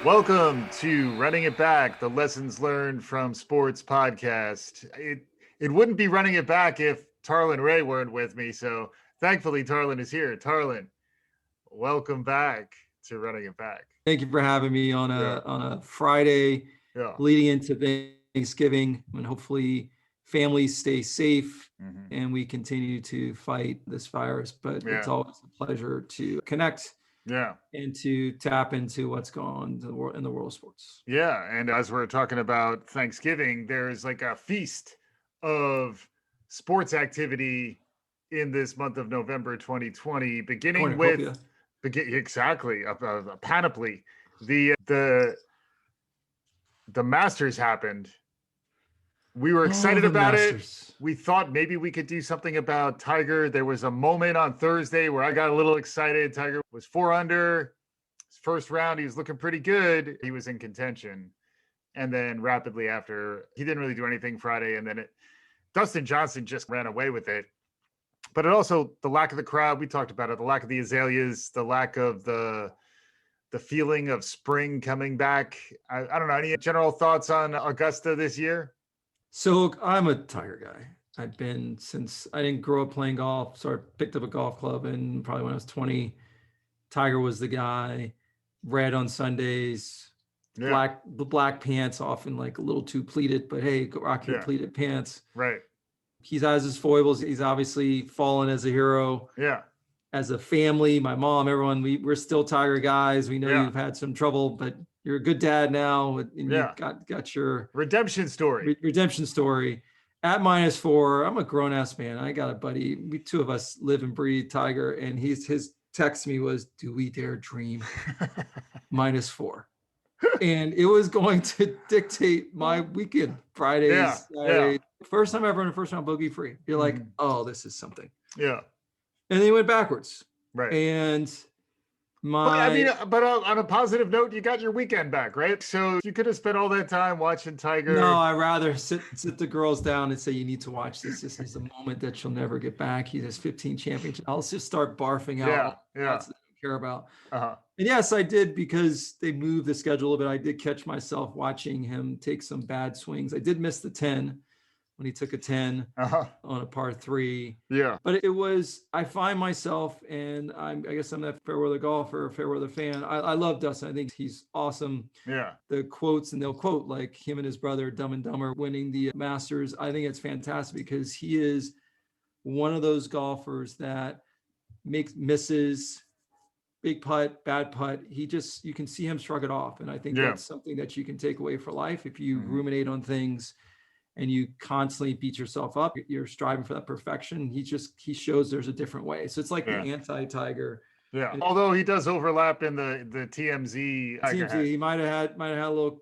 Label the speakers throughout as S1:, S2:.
S1: Welcome to Running It Back, the Lessons Learned from Sports podcast. It wouldn't be Running It Back if Tarlin Ray weren't with me, so thankfully Tarlin is here. Tarlin, welcome back to Running It Back.
S2: Thank you for having me on a Friday leading into Thanksgiving, and hopefully families stay safe and we continue to fight this virus. But it's always a pleasure to connect and to tap into what's going on in the world of sports.
S1: Yeah, and as we're talking about Thanksgiving, there's like a feast of sports activity in this month of November 2020, beginning with a panoply. The Masters happened. We were excited about it. We thought maybe we could do something about Tiger. There was a moment on Thursday where I got a little excited. Tiger was 4 under. His first round, he was looking pretty good. He was in contention. And then rapidly after, he didn't really do anything Friday. And then Dustin Johnson just ran away with it. But it also, the lack of the crowd, we talked about it, the lack of the azaleas, the lack of the feeling of spring coming back. I don't know, any general thoughts on Augusta this year?
S2: So I'm a Tiger guy. I've been since I didn't grow up playing golf, so I picked up a golf club, and probably when I was 20, Tiger was the guy. Red on Sundays, black pants, often like a little too pleated, but hey, rock your pleated pants.
S1: Right.
S2: He has his foibles. He's obviously fallen as a hero.
S1: Yeah.
S2: As a family, my mom, everyone, we're still Tiger guys. We know you've had some trouble, but you're a good dad now, and you got your
S1: redemption story.
S2: Redemption story. At -4, I'm a grown ass man. I got a buddy. We two of us live and breathe Tiger, and his text to me was, "Do we dare dream?" -4, and it was going to dictate my weekend. Fridays, Saturdays. First time ever in a first round bogey free. You're like, oh, this is something.
S1: Yeah.
S2: And then he went backwards.
S1: Right.
S2: And
S1: but on a positive note, you got your weekend back, right? So you could have spent all that time watching Tiger.
S2: No, I'd rather sit the girls down and say, you need to watch this. This is a moment that you'll never get back. He has 15 championships. I'll just start barfing out. That I don't care about. And yes, I did, because they moved the schedule a bit. I did catch myself watching him take some bad swings. I did miss the 10 when he took a 10 on a par 3.
S1: Yeah.
S2: But I find myself, and I guess I'm that fair weather golfer, fair weather fan. I love Dustin. I think he's awesome.
S1: Yeah.
S2: The quotes, and they'll quote like him and his brother, Dumb and Dumber, winning the Masters. I think it's fantastic because he is one of those golfers that misses, big putt, bad putt. You can see him shrug it off. And I think that's something that you can take away for life. If you ruminate on things and you constantly beat yourself up, you're striving for that perfection. He shows there's a different way. So it's like the anti-Tiger.
S1: Yeah. And although he does overlap in the TMZ.
S2: He might have had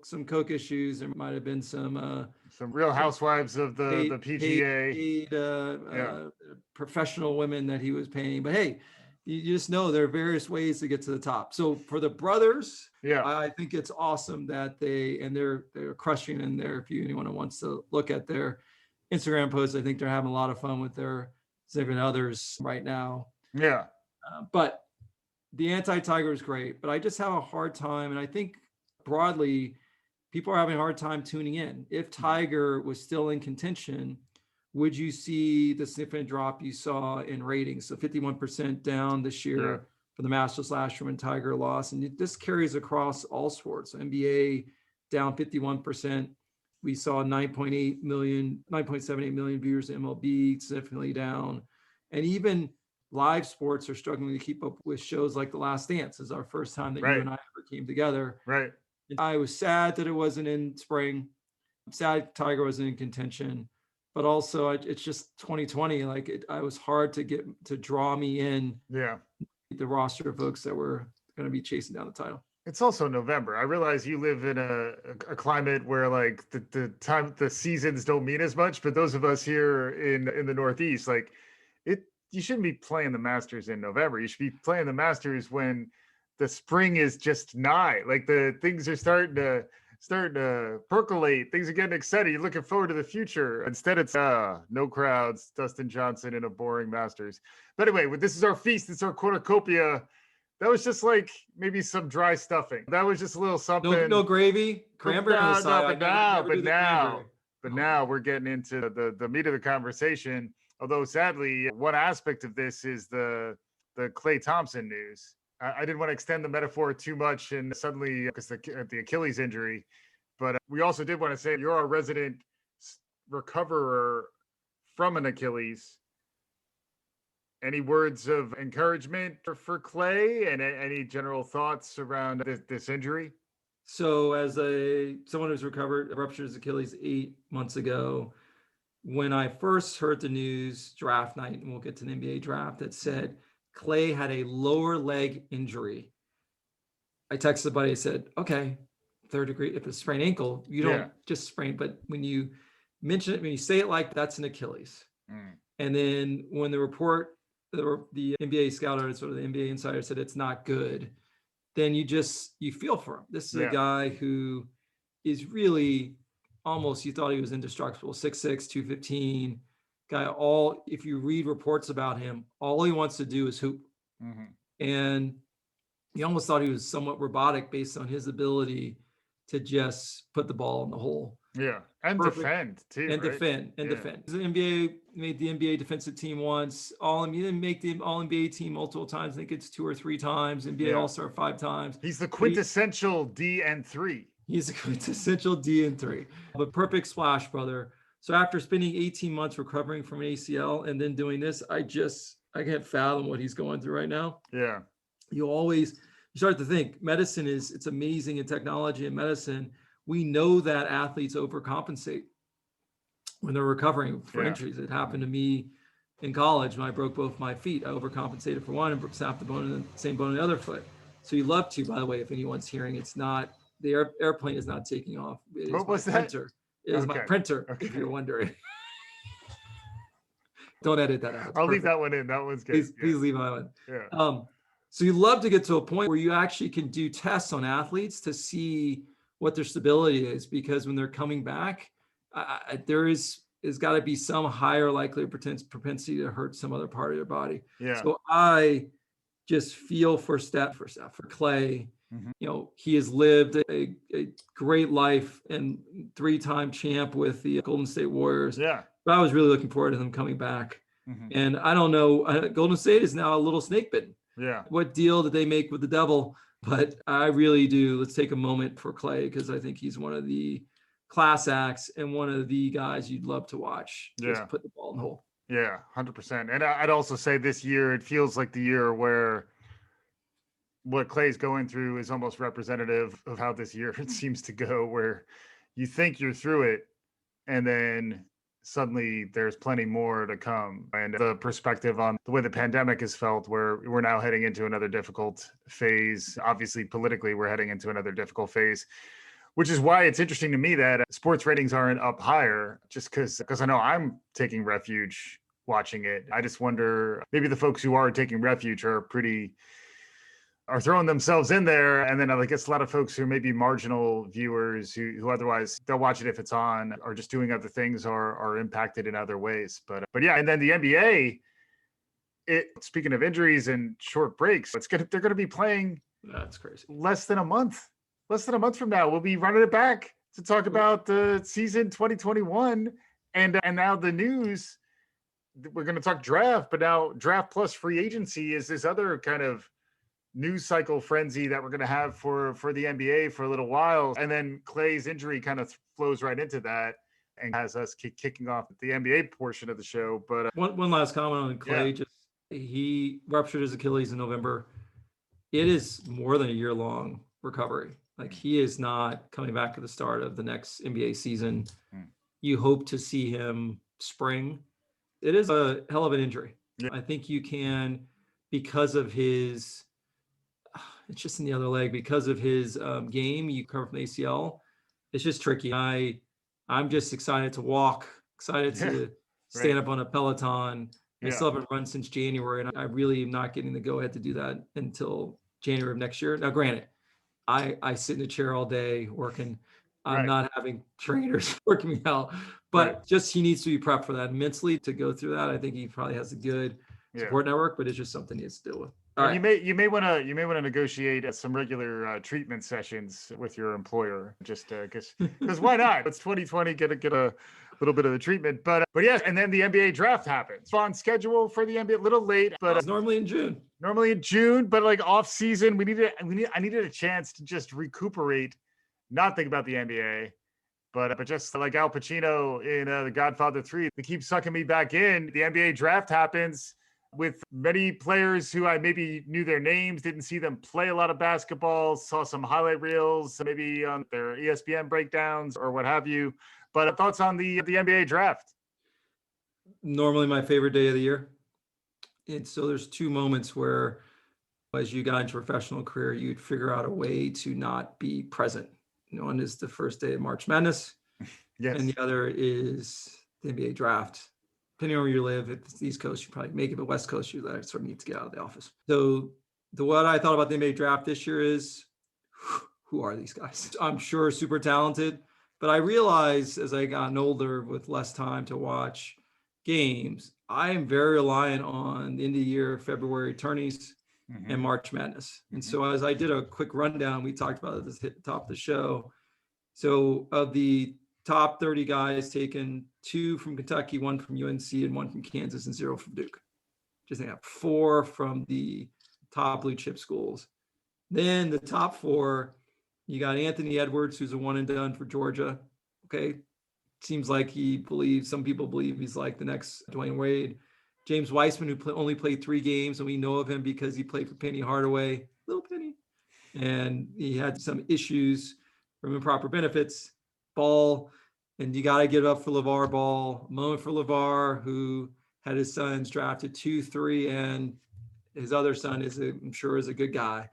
S2: some coke issues. There might have been some
S1: Real Housewives of the PGA.
S2: Paid, professional women that he was paying. But hey, you just know there are various ways to get to the top. So for the brothers, I think it's awesome that they're crushing in there. If anyone wants to look at their Instagram posts, I think they're having a lot of fun with their significant others right now.
S1: Yeah.
S2: But the anti-Tiger is great, but I just have a hard time. And I think broadly, people are having a hard time tuning in. If Tiger was still in contention, would you see the significant drop you saw in ratings? So 51% down this year for the Masters last year when Tiger lost. And this carries across all sports. So NBA down 51%. We saw 9.78 million viewers in MLB, significantly down. And even live sports are struggling to keep up with shows like The Last Dance. This is our first time that you and I ever came together.
S1: Right.
S2: And I was sad that it wasn't in spring. I'm sad Tiger wasn't in contention. But also, it's just 2020. I was hard to draw me in.
S1: Yeah.
S2: The roster of folks that were going to be chasing down the title.
S1: It's also November. I realize you live in a climate where like the seasons don't mean as much. But those of us here in the Northeast, you shouldn't be playing the Masters in November. You should be playing the Masters when the spring is just nigh. Like the things are starting to percolate. Things are getting excited. You're looking forward to the future. Instead, it's no crowds, Dustin Johnson in a boring Masters. But anyway, this is our feast. It's our cornucopia. That was just like maybe some dry stuffing. That was just a little something.
S2: No gravy, cranberry on the side.
S1: But now we're getting into the meat of the conversation. Although sadly, one aspect of this is the Klay Thompson news. I didn't want to extend the metaphor too much, and suddenly because the Achilles injury, but we also did want to say you're a resident recoverer from an Achilles. Any words of encouragement for Klay, and any general thoughts around this injury?
S2: So as someone who's ruptured his Achilles 8 months ago, when I first heard the news draft night, and we'll get to the NBA draft, that said Klay had a lower leg injury, I texted somebody, I said, okay, 3rd degree, if it's sprained ankle, you don't just sprain, but when you mention it, when you say it like that's an Achilles. And then when the report, the NBA scouter, sort of the NBA insider, said it's not good, then you feel for him. This is a guy who is really almost, you thought he was indestructible, 6'6", 215 guy. If you read reports about him, all he wants to do is hoop. And you almost thought he was somewhat robotic based on his ability to just put the ball in the hole.
S1: Yeah, and defend too.
S2: And defend. The NBA made the NBA defensive team once. He didn't make the All NBA team multiple times. I think it's 2 or 3 times. NBA All-Star 5 times.
S1: He's the quintessential DN3.
S2: He's a quintessential DN3. But perfect splash, brother. So after spending 18 months recovering from an ACL and then doing this, I can't fathom what he's going through right now.
S1: Yeah.
S2: You start to think medicine it's amazing in technology and medicine. We know that athletes overcompensate when they're recovering for injuries. It happened to me in college when I broke both my feet. I overcompensated for one and snapped the bone in the same bone in the other foot. So you love to, by the way, if anyone's hearing, it's not, the airplane is not taking off. It is
S1: what was
S2: my
S1: that?
S2: printer. It is my printer, if you're wondering. Don't edit that out.
S1: I'll leave that one in. That one's good.
S2: Please leave that one.
S1: Yeah.
S2: So you love to get to a point where you actually can do tests on athletes to see what their stability is, because when they're coming back, there's got to be some higher likely propensity to hurt some other part of their body.
S1: Yeah.
S2: So I just feel for Klay. You know, he has lived a great life and 3-time champ with the Golden State Warriors.
S1: Yeah.
S2: But I was really looking forward to him coming back. And I don't know, Golden State is now a little snake bitten.
S1: Yeah.
S2: What deal did they make with the devil? But I really do. Let's take a moment for Klay, because I think he's one of the class acts and one of the guys you'd love to watch. Just put the ball in the hole.
S1: Yeah, 100%. And I'd also say this year, it feels like the year where what Klay's going through is almost representative of how this year it seems to go, where you think you're through it, and then suddenly there's plenty more to come. And the perspective on the way the pandemic has felt, where we're now heading into another difficult phase. Obviously, politically, we're heading into another difficult phase, which is why it's interesting to me that sports ratings aren't up higher, just because I know I'm taking refuge watching it. I just wonder, maybe the folks who are taking refuge are throwing themselves in there. And then I guess a lot of folks who may be marginal viewers who otherwise they'll watch it if it's on, or just doing other things, are impacted in other ways. But yeah, and then the NBA, speaking of injuries and short breaks, they're going to be playing.
S2: That's crazy.
S1: Less than a month from now. We'll be running it back to talk about the season 2021. And now the news, we're going to talk draft, but now draft plus free agency is this other kind of news cycle frenzy that we're going to have for the NBA for a little while. And then Klay's injury kind of flows right into that and has us kicking off the NBA portion of the show. But
S2: one last comment on Klay. He ruptured his Achilles in November. It is more than a year-long recovery. Like, he is not coming back at the start of the next NBA season. You hope to see him spring. It is a hell of an injury. I think you can, because of his, it's just in the other leg, because of his game, you cover from the ACL. It's just tricky. I'm just excited to walk, excited to stand up on a Peloton. I still haven't run since January, and I really am not getting the go-ahead to do that until January of next year. Now, granted, I sit in a chair all day working. I'm not having trainers working me out, but just he needs to be prepped for that mentally to go through that. I think he probably has a good support network, but it's just something he has to deal with. All
S1: And
S2: right.
S1: you may want to negotiate some regular treatment sessions with your employer, just because why not? It's 2020, get a little bit of the treatment, but yes. And then the NBA draft happens. It's on schedule for the NBA, a little late, but
S2: It's normally in June.
S1: Normally in June, but like off season, I needed a chance to just recuperate, not think about the NBA, but just like Al Pacino in The Godfather 3, they keep sucking me back in. The NBA draft happens with many players who I maybe knew their names, didn't see them play a lot of basketball, saw some highlight reels, maybe on their ESPN breakdowns or what have you. But thoughts on the NBA draft?
S2: Normally my favorite day of the year. And so there's two moments where, as you got into professional career, you'd figure out a way to not be present. One is the first day of March Madness,
S1: Yes.
S2: and the other is the NBA draft. Depending on where you live, if it's the East Coast, you probably make it, but West Coast, you sort of need to get out of the office. So what I thought about the NBA draft this year is, who are these guys? I'm sure super talented, but I realized as I gotten older with less time to watch games, I am very reliant on the end of the year, February tourneys and March Madness. And so as I did a quick rundown, we talked about it at the top of the show. So of the top 30 guys taken, 2 from Kentucky, 1 from UNC, and 1 from Kansas, and 0 from Duke. Just think 4 from the top blue chip schools. Then the top 4, you got Anthony Edwards, who's a one and done for Georgia. Okay. Seems like some people believe he's like the next Dwayne Wade. James Weissman, who only played 3 games, and we know of him because he played for Penny Hardaway, little Penny, and he had some issues from improper benefits. Ball, and you got to give up for LeVar Ball. A moment for LeVar, who had his sons drafted 2, 3, and his other son I'm sure is a good guy.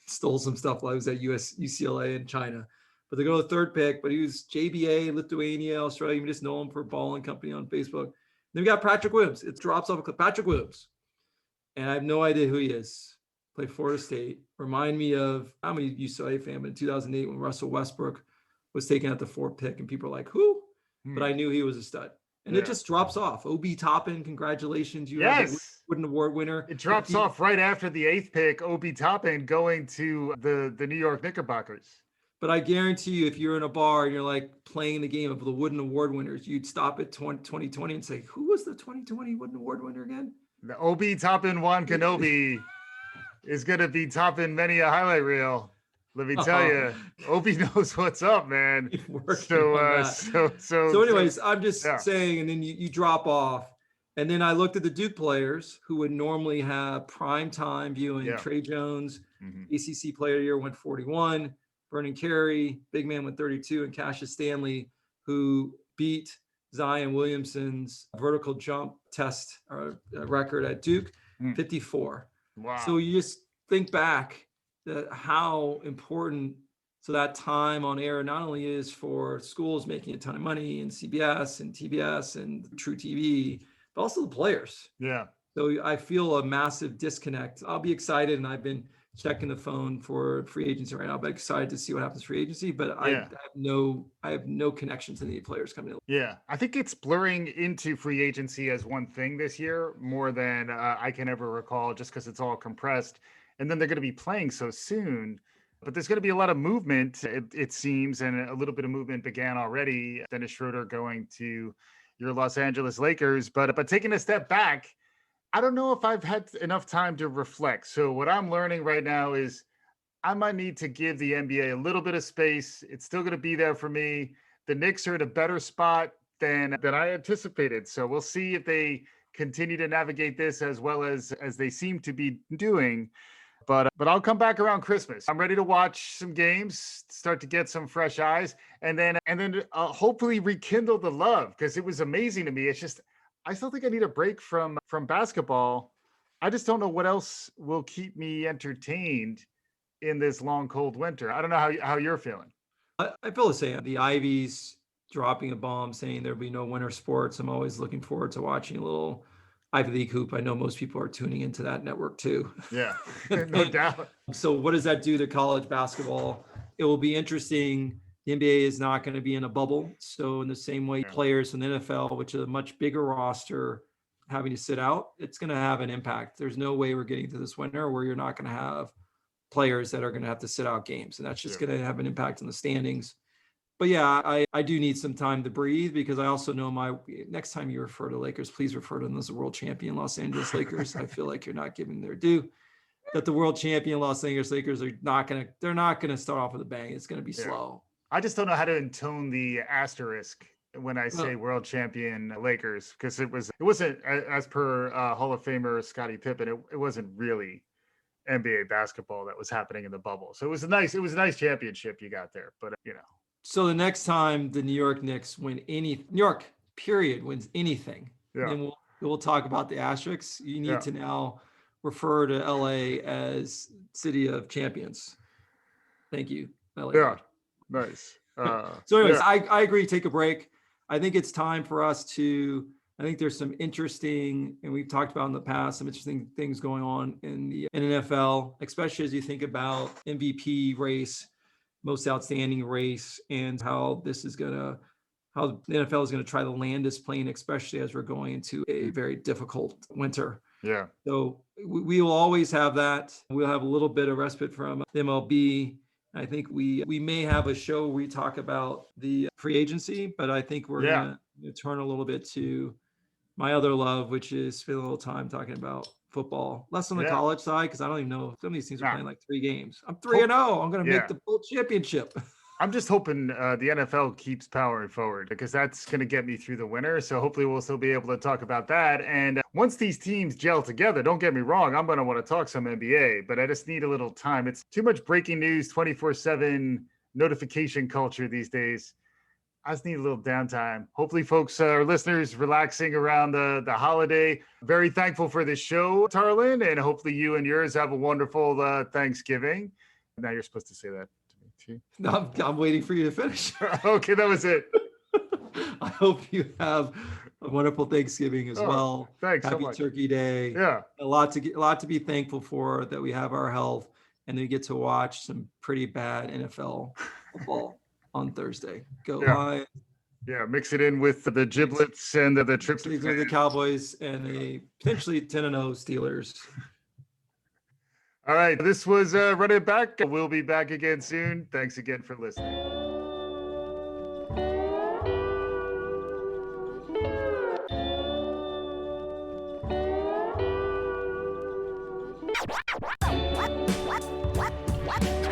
S2: Stole some stuff while he was at UCLA in China. But they go to the 3rd pick, but he was JBA, Lithuania, Australia. You just know him for Ball and Company on Facebook. Then we got Patrick Williams. It drops off a clip. Patrick Williams. And I have no idea who he is. Played Florida State. Remind me of, I'm a UCLA fan, but in 2008 when Russell Westbrook was taken at the 4th pick and people are like, who? But I knew he was a stud. And it just drops off. Obi Toppin, congratulations. You have the Wooden Award winner.
S1: It drops off right after the 8th pick, Obi Toppin going to the New York Knickerbockers.
S2: But I guarantee you, if you're in a bar and you're like playing the game of the Wooden Award winners, you'd stop at 2020 and say, who was the 2020 Wooden Award winner again?
S1: The Obi Toppin Juan Kenobi is going to be topping many a highlight reel. Let me tell you, Obi knows what's up, man. So
S2: anyways, I'm just saying, and then you drop off. And then I looked at the Duke players who would normally have prime time viewing. Trey Jones, ACC Player of the Year, went 41. Vernon Carey, big man, went 32. And Cassius Stanley, who beat Zion Williamson's vertical jump test record at Duke, 54.
S1: Wow.
S2: So you just think back how important that time on air not only is for schools making a ton of money and CBS and TBS and True TV, but also the players.
S1: Yeah.
S2: So I feel a massive disconnect. I'll be excited, and I've been checking the phone for free agency right now, but excited to see what happens free agency. But I have no connection to the players coming in.
S1: Yeah, I think it's blurring into free agency as one thing this year more than I can ever recall, just because it's all compressed. And then they're going to be playing so soon. But there's going to be a lot of movement, it seems, and a little bit of movement began already. Dennis Schroeder going to your Los Angeles Lakers. But taking a step back, I don't know if I've had enough time to reflect. So what I'm learning right now is I might need to give the NBA a little bit of space. It's still going to be there for me. The Knicks are in a better spot than I anticipated. So we'll see if they continue to navigate this as well as they seem to be doing. But I'll come back around Christmas. I'm ready to watch some games, start to get some fresh eyes, and then hopefully rekindle the love, because it was amazing to me. It's just I still think I need a break from basketball. I just don't know what else will keep me entertained in this long, cold winter. I don't know how you're feeling.
S2: I feel the same. The Ivies dropping a bomb saying there'll be no winter sports. I'm always looking forward to watching a little Ivy League hoop. I know most people are tuning into that network too.
S1: Yeah, no doubt.
S2: So what does that do to college basketball? It will be interesting. The NBA is not going to be in a bubble. So in the same way, players in the NFL, which is a much bigger roster, having to sit out, it's going to have an impact. There's no way we're getting to this winter where you're not going to have players that are going to have to sit out games. And that's just going to have an impact on the standings. But yeah, I do need some time to breathe, because I also know next time you refer to Lakers, please refer to them as the world champion Los Angeles Lakers. I feel like you're not giving their due. That the world champion Los Angeles Lakers they're not going to start off with a bang. It's going to be slow.
S1: I just don't know how to intone the asterisk when I say world champion Lakers, because it wasn't, as per Hall of Famer Scottie Pippen, it wasn't really NBA basketball that was happening in the bubble. So it was a nice championship you got there, but
S2: So the next time the New York Knicks win New York period wins anything, then we'll talk about the asterisks. You need to now refer to LA as City of Champions. Thank you, LA.
S1: Yeah, nice.
S2: So anyways, I agree. Take a break. I think it's time for us to, I think there's some interesting, and we've talked about in the past, some interesting things going on in the NFL, especially as you think about MVP race, most outstanding race, and how the NFL is going to try to land this plane, especially as we're going into a very difficult winter.
S1: Yeah.
S2: So we will always have that. We'll have a little bit of respite from MLB. I think we may have a show where we talk about the free agency, but I think we're going to turn a little bit to my other love, which is spend a little time talking about football, less on the college side, because I don't even know if some of these teams are playing like 3 games. I'm 3-0. I'm going to make the full championship.
S1: I'm just hoping the NFL keeps powering forward, because that's going to get me through the winter. So hopefully we'll still be able to talk about that. And once these teams gel together, don't get me wrong, I'm going to want to talk some NBA, but I just need a little time. It's too much breaking news, 24/7 notification culture these days. I just need a little downtime. Hopefully folks, our listeners, relaxing around the holiday. Very thankful for this show, Tarlin, and hopefully you and yours have a wonderful Thanksgiving. Now you're supposed to say that.
S2: No, I'm waiting for you to finish.
S1: Okay, that was it.
S2: I hope you have a wonderful Thanksgiving as well.
S1: Thanks.
S2: Happy
S1: so much.
S2: Turkey Day.
S1: Yeah.
S2: A lot to be thankful for, that we have our health, and we get to watch some pretty bad NFL football on Thursday. Go Lions.
S1: Yeah, mix it in with the giblets and the trips
S2: to the Cowboys and the potentially 10-0 Steelers.
S1: All right, this was Run It Back. We'll be back again soon. Thanks again for listening.
S3: What?